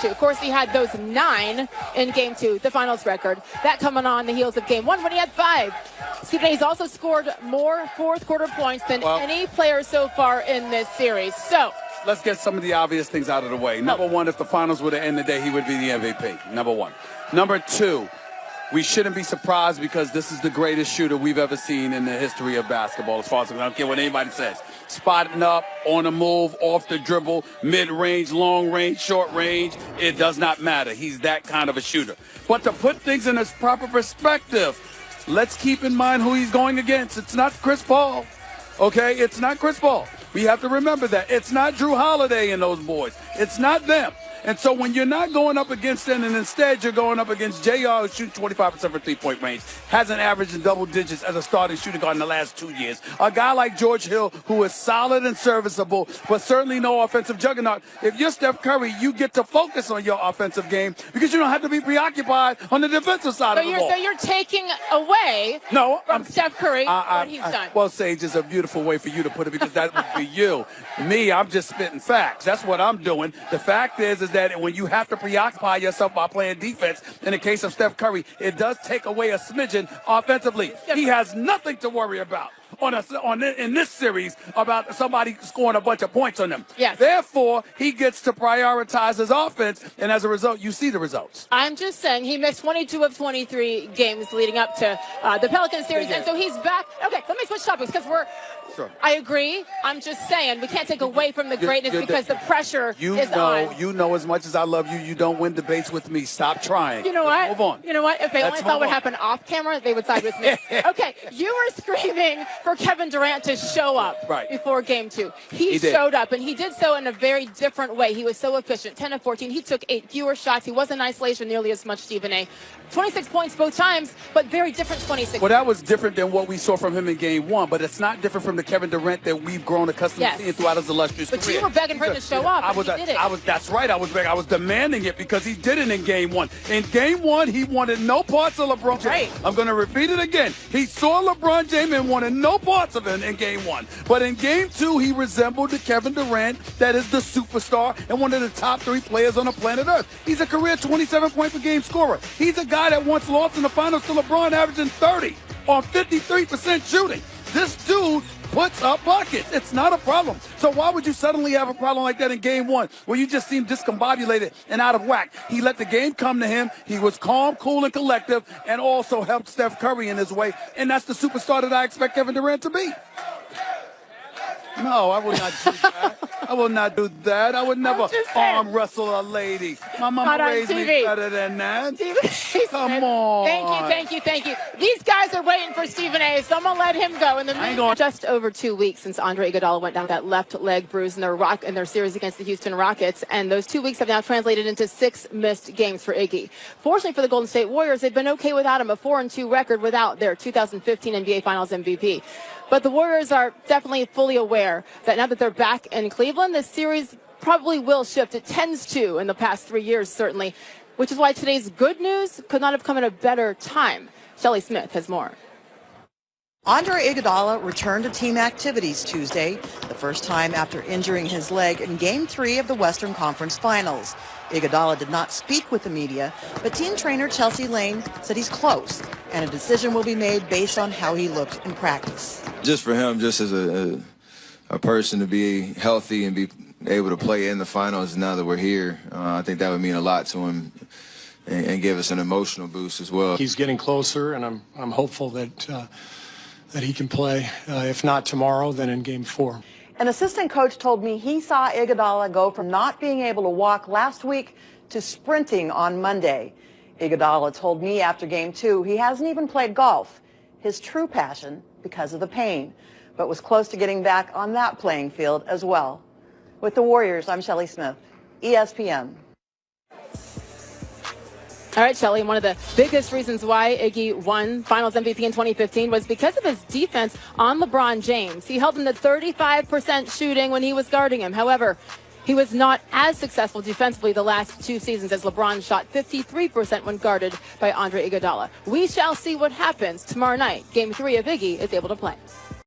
2. Of course, he had those 9 in Game 2, the finals record. That coming on the heels of Game 1 when he had 5. Stephen A. has also scored more fourth-quarter points than any player so far in this series. So let's get some of the obvious things out of the way. Number one, if the finals were to end today, he would be the MVP. Number one. Number two, we shouldn't be surprised because this is the greatest shooter we've ever seen in the history of basketball, as far as I don't care what anybody says. Spotting up, on the move, off the dribble, mid-range, long range, short range, it does not matter. He's that kind of a shooter. But to put things in its proper perspective, let's keep in mind who he's going against. It's not Chris Paul, okay? It's not Chris Paul. We have to remember that. It's not Drew Holiday and those boys. It's not them. And so when you're not going up against them and instead you're going up against JR, who shoots 25% for three-point range, hasn't averaged in double digits as a starting shooting guard in the last 2 years. A guy like George Hill, who is solid and serviceable, but certainly no offensive juggernaut. If you're Steph Curry, you get to focus on your offensive game because you don't have to be preoccupied on the defensive side of the ball. So you're taking away from Steph Curry what he's done. Well, Sage, is a beautiful way for you to put it because that would be you. Me, I'm just spitting facts. That's what I'm doing. The fact is that when you have to preoccupy yourself by playing defense, in the case of Steph Curry, it does take away a smidgen offensively. He has nothing to worry about in this series about somebody scoring a bunch of points on them. Yes. Therefore, he gets to prioritize his offense, and as a result, you see the results. I'm just saying he missed 22 of 23 games leading up to the Pelicans series, and so he's back. Okay, let me switch topics because Sure. I agree. I'm just saying we can't take away from the greatness because the pressure is on. You know as much as I love you, you don't win debates with me. Stop trying. You know what? Move on. You know what? If they only saw what happened off camera, they would side with me. Okay, you were screaming for Kevin Durant to show up before Game 2. He showed up, and he did so in a very different way. He was so efficient. 10 of 14. He took 8 fewer shots. He wasn't in isolation nearly as much, Stephen A. 26 points both times, but very different 26. Well, that was different than what we saw from him in Game 1, but it's not different from the Kevin Durant that we've grown accustomed to seeing throughout his illustrious career. But you were begging for him to show up, and he did it. That's right. I was begging. I was demanding it because he did it in Game 1. In Game 1, he wanted no parts of LeBron James. I'm going to repeat it again. He saw LeBron James and wanted no parts of him in Game 1. But in Game 2, he resembled the Kevin Durant that is the superstar and one of the top 3 players on the planet Earth. He's a career 27-point-per-game scorer. He's a guy that once lost in the finals to LeBron, averaging 30 on 53% shooting. This dude puts up buckets. It's not a problem. So why would you suddenly have a problem like that in Game 1 where you just seem discombobulated and out of whack? He let the game come to him. He was calm, cool, and collective, and also helped Steph Curry in his way. And that's the superstar that I expect Kevin Durant to be. No, I will not do that. I will not do that. I would never arm wrestle a lady. My mama raised me better than that. Come on. Thank you. These guys are waiting for Stephen A. So I'm going to let him go. In the just over 2 weeks since Andre Iguodala went down with that left leg bruise in their series against the Houston Rockets. And those 2 weeks have now translated into 6 missed games for Iggy. Fortunately for the Golden State Warriors, they've been okay without him, a 4-2 record without their 2015 NBA Finals MVP. But the Warriors are definitely fully aware that now that they're back in Cleveland, this series probably will shift. It tends to in the past 3 years, certainly, which is why today's good news could not have come at a better time. Shelley Smith has more. Andre Iguodala returned to team activities Tuesday, the first time after injuring his leg in Game 3 of the Western Conference Finals. Iguodala did not speak with the media, but team trainer Chelsea Lane said he's close, and a decision will be made based on how he looked in practice. Just for him, just as a person to be healthy and be able to play in the finals now that we're here, I think that would mean a lot to him and give us an emotional boost as well. He's getting closer, and I'm hopeful that he can play, if not tomorrow, then in Game 4. An assistant coach told me he saw Iguodala go from not being able to walk last week to sprinting on Monday. Iguodala told me after Game 2 he hasn't even played golf, his true passion, because of the pain, but was close to getting back on that playing field as well. With the Warriors, I'm Shelley Smith, ESPN. All right, Shelley, one of the biggest reasons why Iggy won Finals MVP in 2015 was because of his defense on LeBron James. He held him to 35% shooting when he was guarding him. However, he was not as successful defensively the last 2 seasons as LeBron shot 53% when guarded by Andre Iguodala. We shall see what happens tomorrow night. Game 3 of Iggy is able to play.